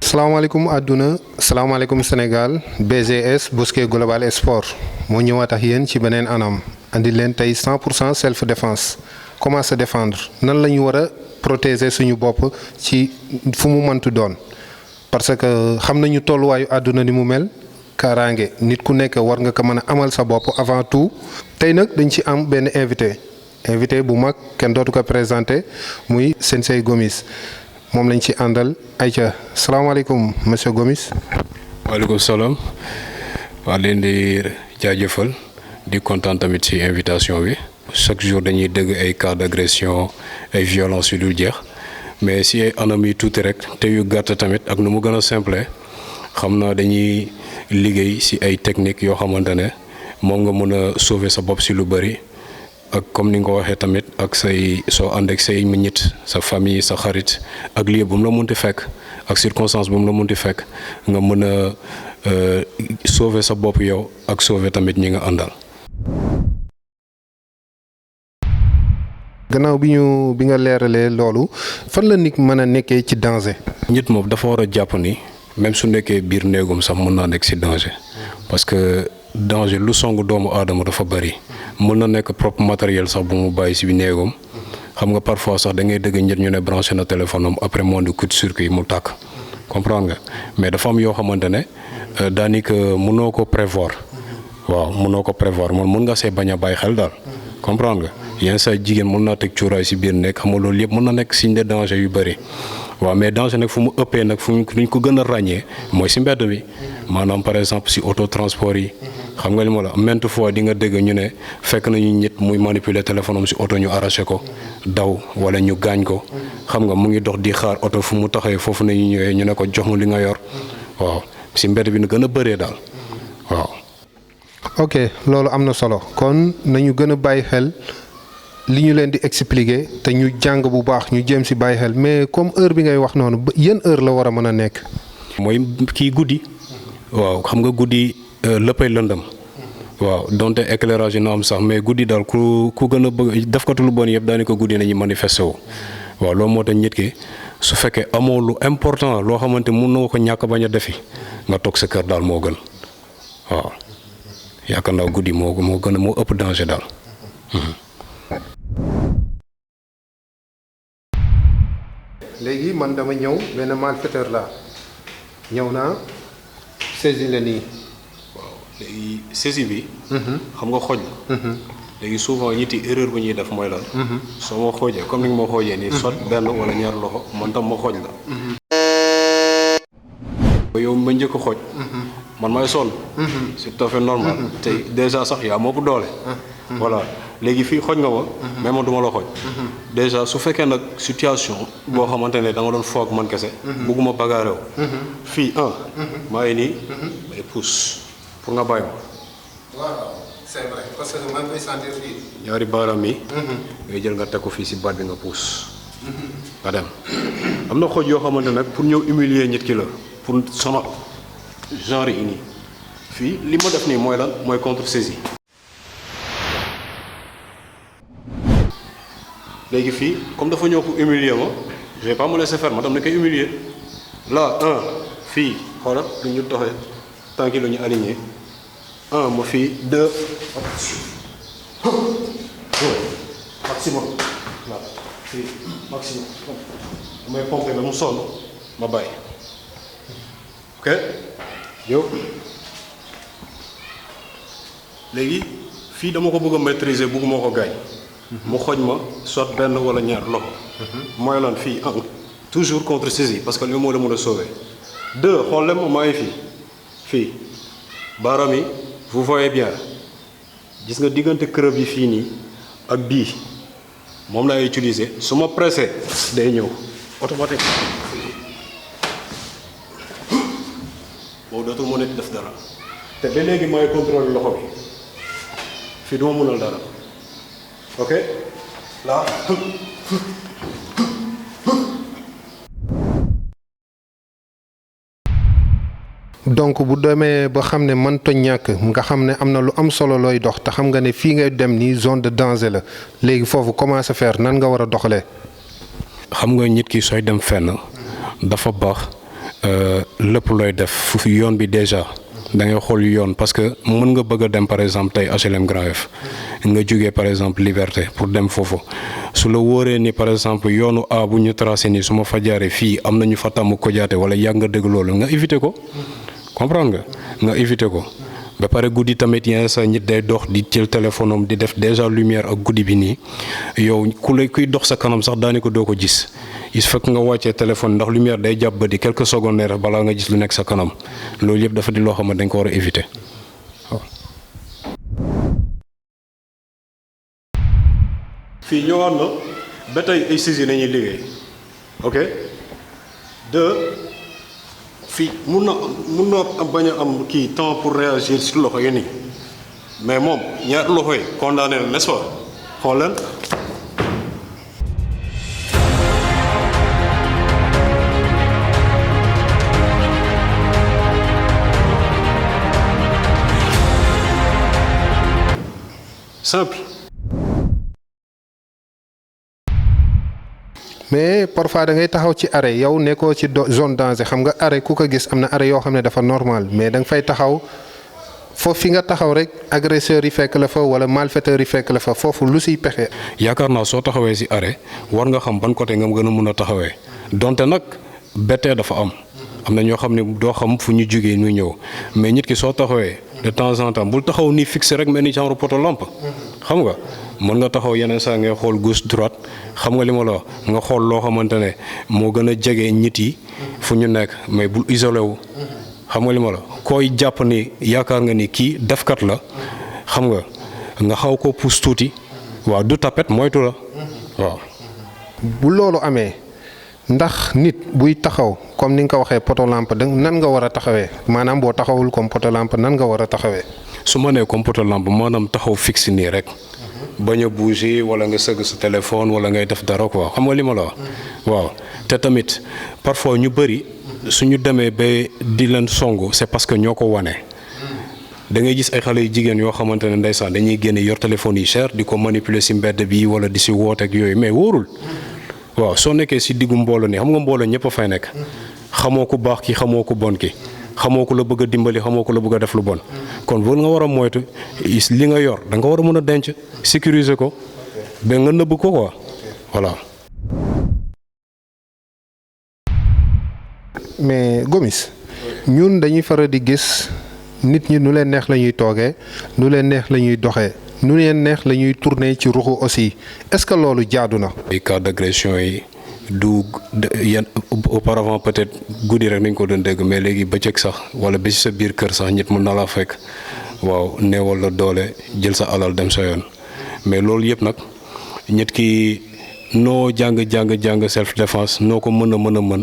salaamaaleykum àdduna salaamaaleykum Sénégal BGS Bosquet Global Sport moo ñëwaat ak yéen ci beneen anam andi leen tey 100% self défense comment se défendre nan la ñu war a protéger suñu bopp ci fu mu mëntu doon parce que xam nañu tolluwaayu àdduna ni mu mel kaaraange nit ku nekk war nga ko mën a amal sa bopp avant tout. tey nag dañ ci am benn invité bu mag kenn dootu ko présenté muy Sensei Gomis moom lañ ci àndal ayca salaamaaleykum monsieur Gomis. waaleykum salaam waa leen di jaajëfal di kontaan tamit ci invitation bi chaque jour dañuy dégg ay cas d'agression ay violence yu dul jeex mais si ay anam yi tuuti rek te yu gàtt tamit ak nu mu gën a simple xam naa dañuy liggéey si ay techniques yoo xamante ne moom nga mën a sauver sa bopp si lu bëri. ak comme ni nga ko waxee tamit ak say soo ànd ak say nit sa famille sa xarit ak lieu bu mu la munti fekk ak circonstance bu mu la munti fekk nga mën a sauver sa bopp yow ak sauver tamit ñi nga àndal. gannaaw bi nga leeralee loolu fan la nit mën a nekkee ci danger. nit moom dafa war a jàpp ni même su nekkee biir néegum sax mën naa nekk ci danger parce que danger lu song doomu aadama dafa bari. mën na nekk propre matériel sax bu mu bàyyi si bi néegam xam nga parfois sax da ngay dëgg njët ñu ne branché na téléphone am après moo di coup de circuit mu tàkk comprendre nga mais dafa am yoo xamante ne daanaka mënoo ko prévoir waaw mënoo ko prévoir man mën nga see bañ a bàyyi xel daal comprendre nga yenn saa jigéen mën naa teg cuuraay si biir nekk xam nga loolu yëpp mën na nekk signe de danger yu bëri waaw mais danger nag fu mu ëppee nag fu ñu ko gën a ràññee mooy si mbedd bi maanaam par exemple si auto transport yi. xam nga li ma la maintes fois di nga dégg ñu ne fekk nañu nit muy manipuler téléphone am si oto ñu arraché ko daw wala ñu gaañ ko xam nga mu ngi dox di xaar oto fu mu taxawee foofu nañu ñëwee ñu ne ko jox ma li nga yor waaw si mbedd bi na gën a bëree daal waaw. ok loolu am na solo kon nañu gën a bàyyi xel li ñu leen di expliquer te ñu jàng bu baax ñu jéem si bàyyi xel mais comme heure bi ngay wax noonu yan heure la war a mën a nekk. mooy kii guddi waaw xam nga guddi. léppay lëndëm waaw donte éclairage yi na am sax mais guddi daal ku gën a bëgg def ko lu bon yëpp daanaka guddi nañu manifesté wu waaw loolu moo tax nit ki su fekkee amoo lu important loo xamante mun na ko ñàkk bañ a defi nga toog sa kër daal moo gën waaw yaakaar naa guddi moo gën a moo ëpp danger daal. léegi man dama ñëw benn malfaiteur la ñëw naa saisi la nii. léegi saisie bi. xam nga xooj la. léegi souvent ñitti erreur bu ñuy def mooy lan. soo ma xoojee comme ni nga ma xoojee nii soit benn wala ñaar loxo man tam ma xooj la. yow ma njëkk a xooj. man may sonn. c'est tout à fait normal. te déjà sax yaa moo ko doole. voilà léegi fii xooj nga ma. mais man du ma la xooj. déjà su fekkee nag situation. boo xamante ne da nga doon foog man kese. bugguma bagaarew. fii maa ngi nii. may pousse. pour nga bàyyi ma. waaw c'est vrai parce que maa ngi koy sentir fii. ñaari baaraam yi. ngay jël nga teg ko fii si baat bi nga puus. nga dem am na xooj yoo xamante nag pour ñëw humilier nit ki la pour sonal genre yi nii fii li ma def nii mooy lan mooy contre saisie. léegi fii comme dafa ñëw pour humilier ma je vais pas me laisser faire ma tam na koy humilier là fii xoolal lu ñu doxee. tant que la ñu aligné ma fii 2 maximum waaw fii maximum damay pompé ba mu sonn ma bàyyi ok yow léegi fii dama ko bëgg a maîtriser bëgguma ko gaañ mu xooj ma soit benn wala ñaar loxo mooy lan fii toujours contre saisie parce que li moo la mën a sauver 2 xool leen ma maa ngi fii baaraam yi vous voyez bien gis nga diggante creux bi fii nii ak bii moom laay utiliser su ma pressé day ñëw automatique boobu dootul mën a def dara te ba léegi may contrôle loxo bi fii duma mënal dara ok là donc bu demee ba xam ne mënta ñàkk nga xam ne am na lu am solo looy dox te xam nga ne fii ngay dem nii zone de danger la léegi foofu comment se faire nan nga war a doxalee. xam nga nit ki sooy dem fenn dafa baax lépp looy def fu yoon bi déjà da ngay xool yoon parce que mën nga bëgg a dem par exemple tey HLM Grand Yoff nga jógee par exemple Liberté pour dem foofu su la wóoree ni par exemple yoonu A bu ñu tracé nii su ma fa jaaree fii am na ñu fa tàmm ko jaate wala yàgg nga dégg loolu nga éviter ko comprendre nga éviter ko. ba pare guddi tamit yenn sa nit day dox di jël téléphone am di def déjà lumière ak guddi bi nii yow kuy dox sa kanam sax daani ko doo ko gis il faut que nga wàccee téléphone ndax lumière day jàpp ba di quelques secondes rek balaa nga gis lu nekk sa kanam loolu yëpp dafa di loo xam ne dañ ko war a éviter waaw. fii ñëwaat na ba tey ay saisies la ñuy liggéey ok fii mun na bañ a am kii temps pour réagir si loxo yi nii mais moom ñaari loxo yi condamné na n'est-ce pas xool leen. simple. mais parfois da ngay taxaw ci arrêt yow nekkoo ci zone danger xam nga arrêt ku ko gis am na arrêt yoo xam ne dafa normal mais da nga fay taxaw foofu fi nga taxaw rek agresseurs yi fekk la fa wala malfaiteurs yi fekk la fa foofu lu siy pexe. yaakaar naa soo taxawee si arrêt war nga xam ban côté nga gën a mun a taxawee donte nag bettee dafa am na ñoo xam ne doo xam fu ñu jógee ñu ñëw mais nit ki soo taxawee de temps en temps bul taxaw nii fixé rek mel ni genre poto lampe xam nga. mën nga taxaw yeneen saa ngay xool gauche droite xam nga li ma la wax nga xool loo xamante ne moo gën a jege nit yi fu ñu nekk mais bul isolé wu xam nga li ma la koy jàpp ni yaakaar nga ni kii defkat la xam nga xaw ko pousse tuuti waaw du tapet moytu la waaw. bu loolu amee ndax nit buy taxaw comme ni nga ko waxee poto lampe nan nga war a taxawee maanaam boo taxawul comme poto lampe nan nga war a taxawee. su ma nee comme poto lampe maanaam taxaw fixe nii rek. bañ a bouger wala nga sëgg sa téléphone wala ngay def dara quoi xam nga li ma la wax waaw te tamit parfois ñu bëri suñu demee ba di leen songu c'est parce que ñoo ko wane da ngay gis ay xale yu jigéen yoo xamante ne ndeysaan dañuy génne yor téléphone yi cher di ko manipuler ci mbedd bi wala di ci woote ak yooyu mais wóorul waaw soo nekkee ci diggu mbooloo nii xam nga mbooloo ñëpp a fay nekk xamoo ku baax ki xamoo ku bon ki xamoo ko la bëgg a dimbali xamoo ko la bëgg a def lu bon kon boo nga war a moytu li nga yor da nga war a mën a denc sécuriser ko ba nga nëbb ko quoi voilà. mais Gomis ñun dañuy faral di gis nit ñi nu leen neex la ñuy toogee nu leen neex la ñuy doxee nu leen neex la ñuy tourner ci ruxu aussi est-ce que loolu jaadu na. ay cas d'agression yi. du yan auparavant peut-être guddi rek nañ ko doon dégg mais léegi bëccëg sax wala ba ci sa biir kër sax nit mën na laa fekk waaw neewal la doole jël sa alal dem sa yoon mais loolu yëpp nag nit ki noo jàng self défense noo ko mën a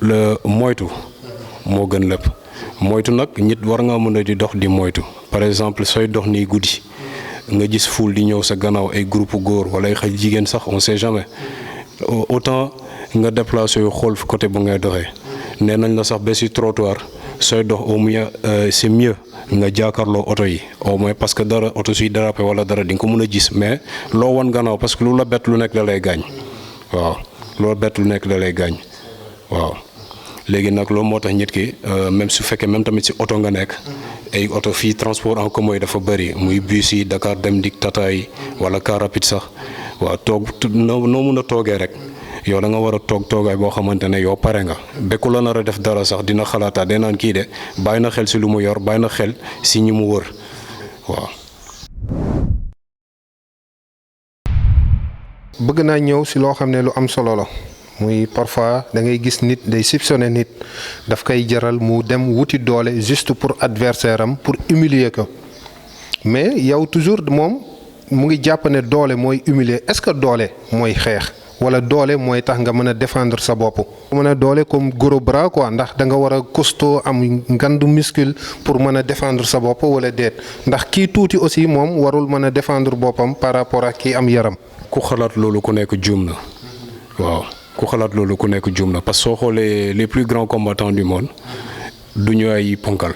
la moytu moo gën lépp moytu nag nit war nga mën a di dox di moytu par exemple sooy dox nii guddi nga gis ful di ñëw sa gannaaw ay groupe góor wala ay xaj jigéen sax on sait jamais. autant nga déplacé yu xool côté bu ngay doxee nee nañ la sax ba ci trottoir sooy dox au moins c'est mieux nga jàkkaarloo oto yi au moins parce que dara oto suy dérapé wala dara di nga ko mën a gis mais loo wan gannaaw parce que lu la bett lu nekk da lay gaañ waaw loolu bett lu nekk da lay gaañ waaw. léegi nag loolu moo tax nit ki même su fekkee même tamit ci oto nga nekk ay oto fii transport en commun yi dafa bëri muy bus yi Dakar Dem Dikk Tata yi wala car rapide sax waaw toog noo mun a toogee rek yow da nga war a toog toogaay boo xamante ne yow pare nga bekku la nar a def dara sax dina xalaataat day naan kii de bàyyi na xel ci lu mu yor bàyyi na xel ci ñi mu wër waaw. bëgg naa ñëw ci loo xam ne lu am solo la. muy parfois da ngay gis nit day soupçonné nit daf koy jaral mu dem wuti doole juste pour adversaire am pour humilier ko mais yow toujours moom mu ngi jàpp ne doole mooy humilier est-ce que doole mooy xeex wala doole mooy tax nga mën a défendre sa bopp. mën a doole comme gros bras quoi ndax da nga war a costaud am ngandu muscle pour mën a défendre sa bopp wala déet ndax kii tuuti aussi moom warul mën a défendre boppam par rapport ak kii am yaram. ku xalaat loolu ku nekk juum na waaw. ku xalaat loolu ku nekk juum na parce que soo xoolee les plus grands combattants du monde du ñu ay ponkal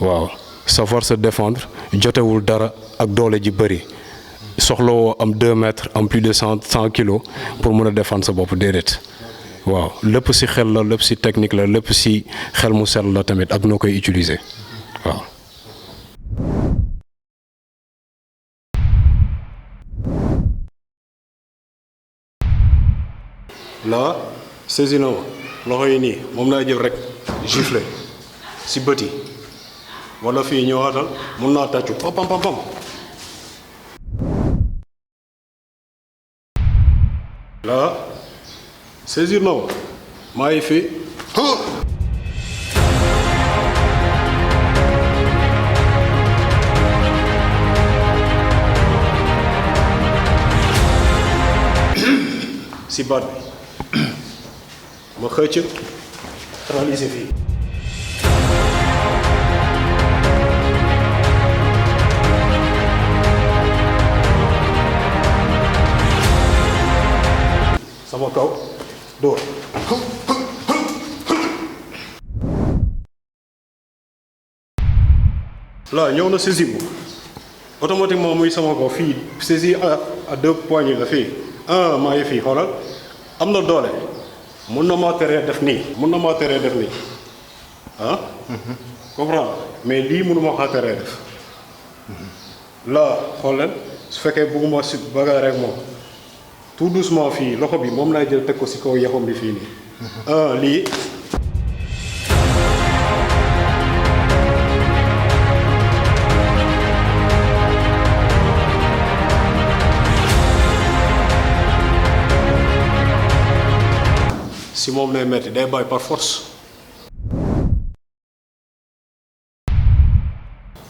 waaw savoir se défendre jotewul dara ak doole ji bëri soxlawoo am 2 mètres am plus de 100 kilos pour mën a défendre sa bopp déedéet waaw lépp si xel la lépp si technique la lépp si xel mu sell la tamit ak noo koy utiliser waaw. là saisi na ma loxo yi nii moom laa jël rek gifle si bët yi wala fii ñëwaatal mun naa tàccu pam pam pam pam. là saisir na ma maa ngi fii si baat bi ma xëcc réaliser fii sama kaw dóor là ñëw na saisi bu automatiquement muy sama kaw fii saisi à deux poignées la fii maa ngi fii xoolal am na doole mun na maa teree def nii ah comprendre mais lii mënuma xaa teree def là xool leen su fekkee bëgguma si bagaar rek moom tout doucement fii loxo bi moom laay jël teg ko si kaw yaxam bi fii nii lii si moom lay metti day bàyyi par force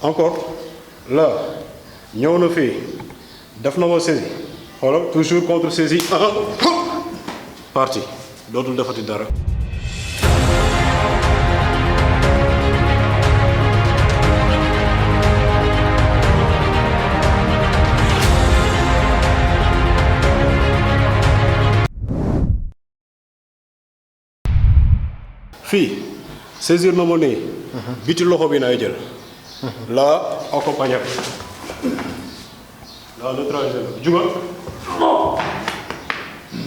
encore là ñëw na fii def na ma saisi xoolal toujours contre saisi parti dootul defati dara fii saisir na ma nii biti loxo bi naay jël là accompagné là neutraliser la jugal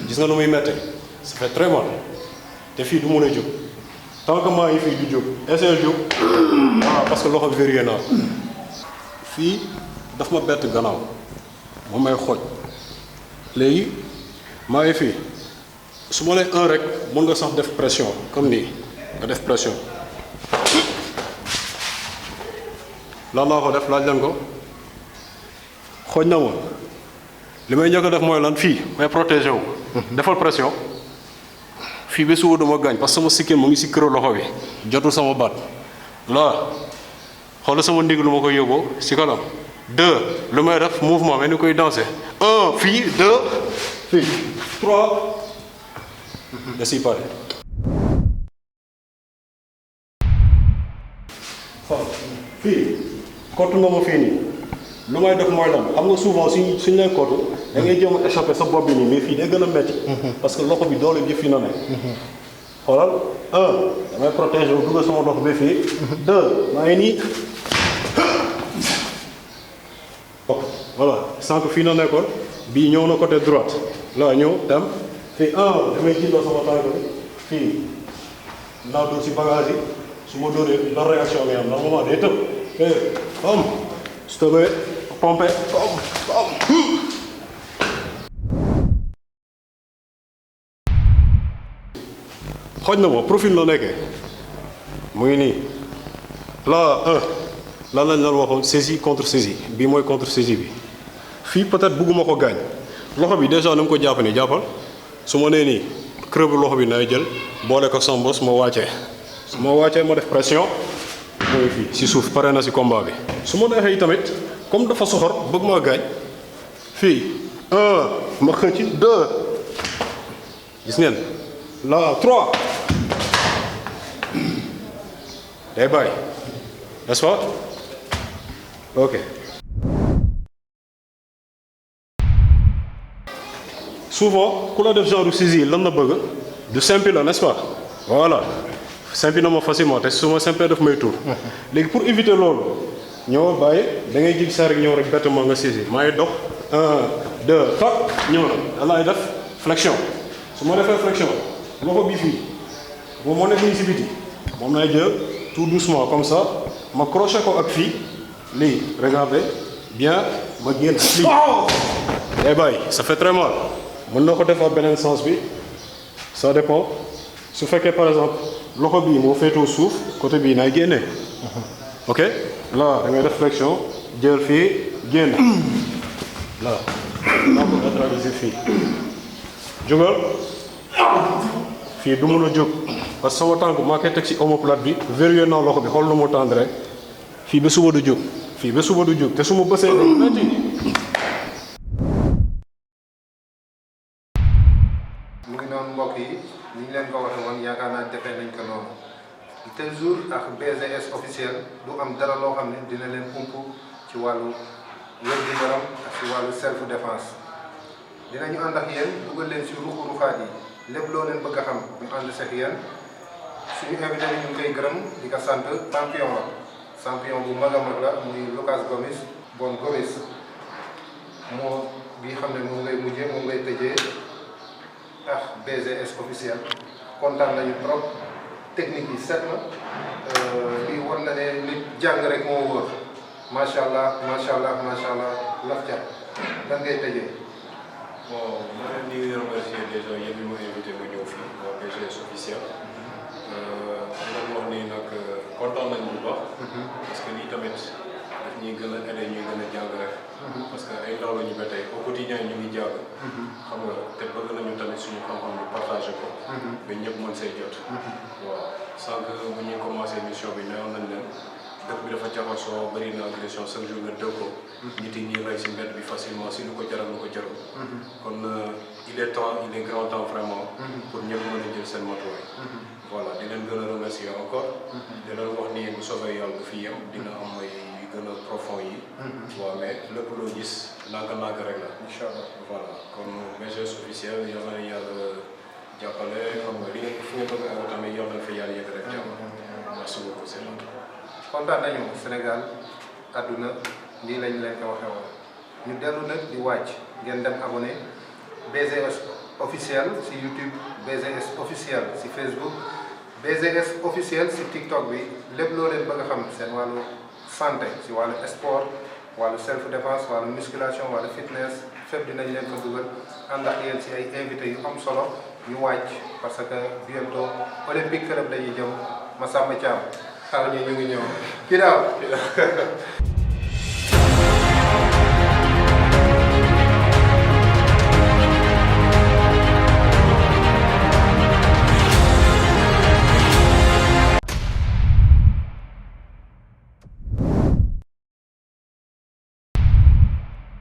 gis nga nu muy mette ça fait très mal te fii du mën a jóg tant que maa ngi fii du jóg essayé jóg parce que loxo bi verrouillé naa fii daf ma bett gannaaw moom may xooj léegi maa ngi fii su ma lay un rek mën nga sax def pression comme nii nga def pression lan laa ko def laaj leen ko xooj na ma li may njëkk a def mooy lan fii may protéger wu defal pression fii ba suba dama gaañ parce que sama sikkin mu ngi si kër loxo bi jotul sama baat là xoolal sama ndig lu ma koy yóbboo si kanam 2 lu may def mouvement mais ni koy danser 1 fii 2 fii 3 da siy pare fii kottu nga ma fii nii lu may def mooy lan xam nga souvent suñ lay kottu da ngay jéem a échapper sa bopp bi nii mais fii day gën a metti parce que loxo bi doole bi fii na ne xoolal 1 damay protéger wu dugal sama loxo bi fii 2 maa ngi nii voilà sànq fii na nekkoon bii ñëw na côté droite là ñëw dem fii damay jiitloo sama tànk bi fii naa dóor si bagage yi su ma dóoree la réaction bi am normalement day tëb am su tëbee pompé xooj na ma profil la nekkee mu ngi nii là lan lañ leen waxoon saisie contre saisie bii mooy contre saisie bi fii peut-être bugguma ko gaañ loxo bi déjà na nga ko jàpp ni jàppal su ma nee nii creux bi loxo bi nay jël boole ko sama bos ma wàccee su ma wàccee ma def pression mooy fii si suuf pare na si combat bi su ma neexee tamit comme dafa soxor bëgg maa gaañ fii 1 ma xëcc 2 gis ngeen là 3 day bàyyi n'est-ce pas ok souvent ku la def genre saisie lan la bëgg du simple la n'est-ce pas voilà simple na ma facilement te su ma simple daf may tuur léegi pour éviter loolu ñëw bàyyi da ngay jig saa rek ñëw rek bêtement nga saisie maa ngi dox 1 2 fa ñëw na da laay def flexion su ma defee flexion loxo bi fii moom moo nekk nii si biti moom lay jël tout doucement comme ça ma crochet ko ak fii lii regardez bien ma génn lii. eh bay ça fait très mal mën na ko def ak beneen sens bi ça dépend su fekkee par exemple loxo bii moo féetoo suuf côté bii nay génne ok là da ngay def flexion jël fii génn là naa ko neutraliser fii jógal fii du mën a jóg parce que sama tànk maa koy teg ci omoplate bi verrouillé naa loxo bi xool na mu tendre rek fii ba suba du jóg fii ba suba du jóg te su ma bësee day metti. mu ngi noonu mbokk yi ni ñu leen ko waxee woon yaakaar naa defee nañ ko noonu tel jour ak BGS officiel du am dara loo xam ne dina leen ump ci wàllu wér-gu-yaram ak ci wàllu self défense dinañu ànd ak yéen dugal leen ci ruxaat yi lépp loo leen bëgg a xam ñu ànd seq yéen suñu invité bi ñu ngi koy gërëm di ko sant champion bu mag a mag la muy Lucas Gomis bon Gomis moo bi xam ne moom ngay mujjee moom ngay tëjee ah BGS officiel kontaan nañu trop technique yi set na lii war na ne nit jàng rek moo wóor macha allah macha allah macha allah laf cat lan ngay tëjee. bon ma leen di remercier déjà yéen ñi ma invité ma ñëw fii waa BGS officiel nga wax ni nag kontaan nañu bu baax. parce que lii tamit daf ñuy gën a aider ñuy gën a jàng rek. parce que ay ndaw la ñu ba tey au quotidien ñu ngi jàng. xam nga te bëgg nañu tamit suñu xam-xam ñu partagé ko. ba ñëpp mën see jot. waaw sànq bu ñuy commencé mission bi newoon nañ leen dëkk bi dafa jaxasoo bëri na agression chaque jour nga dëw ko. nit yi ñuy rey si mbedd bi facilement si lu ko jaral lu ko jarul. kon il est temps il est grand temps vraiment. pour ñëpp mën a jël seen matuwaay. voilà di leen gën a remercier encore. di leen wax ni bu soobee yàlla bu fi yem dina am ay yu gën a profond yi. waaw mais lépp loo gis nànk-nànk rek la. incha allah voilà kon BGS officiel yal na yàlla jàppale xam nga li ngeen fi ngeen bëgg a tamit yal na fa yàlla yëg rek jàmm. merci beaucoup c'est gentil. kontaan nañu Sénégal àdduna lii lañ leen ko waxee woon ñu dellu nag di wàcc ngeen dem abonné BGS officiel si YouTube BGS officiel si Facebook BGS officiel si TikTok bi lépp loo leen bëgg a xam seen wàllu santé si wàllu sport wàllu self défense wàllu musculation wàllu fitness fépp dinañ leen ko dugal ànd ak yéen si ay invités yu am solo ñu wàcc parce que bientôt Olympique Club dañuy jëm Massamba Thiam xaw ñu ngi ñëw kii daaw